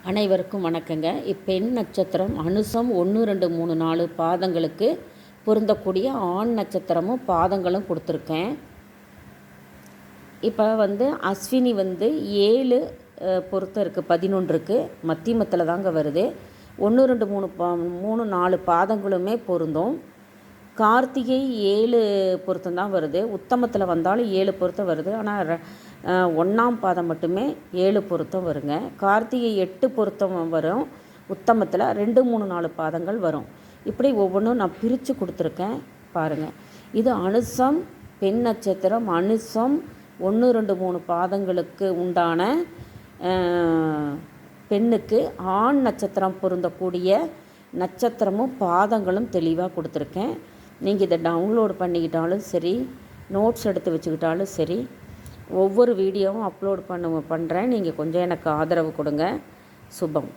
அனைவருக்கும் வணக்கங்க. இப்பெண் நட்சத்திரம் அனுசம் 1, 2, 3, 4 பாதங்களுக்கு பொருந்தக்கூடிய ஆண் நட்சத்திரமும் பாதங்களும் கொடுத்துருக்கேன். இப்போ அஸ்வினி 7 பொருத்தம் இருக்குது, 11க்கு மத்தியமத்தில் தாங்க வருது. 1, 2, 3, 4 பாதங்களுமே பொருந்தும். கார்த்திகை 7 பொருத்தம் தான் வருது. உத்தமத்தில் வந்தாலும் 7 பொருத்தம் வருது. ஆனால் 1ஆம் பாதம் மட்டுமே 7 பொருத்தம் வருங்க. கார்த்திகை 8 பொருத்தம் வரும். உத்தமத்தில் 2, 3, 4 பாதங்கள் வரும். இப்படி ஒவ்வொன்றும் நான் பிரித்து கொடுத்துருக்கேன் பாருங்கள். இது அனுசம் பெண் நட்சத்திரம். அனுசம் 1, 2, 3 பாதங்களுக்கு உண்டான பெண்ணுக்கு ஆண் நட்சத்திரம் பொருந்தக்கூடிய நட்சத்திரமும் பாதங்களும் தெளிவாக கொடுத்துருக்கேன். நீங்கள் இதை டவுன்லோட் பண்ணிக்கிட்டாலும் சரி, நோட்ஸ் எடுத்து வச்சுக்கிட்டாலும் சரி, ஒவ்வொரு வீடியோவும் அப்லோட் பண்ணுறேன். நீங்கள் கொஞ்சம் எனக்கு ஆதரவு கொடுங்க. சுபம்.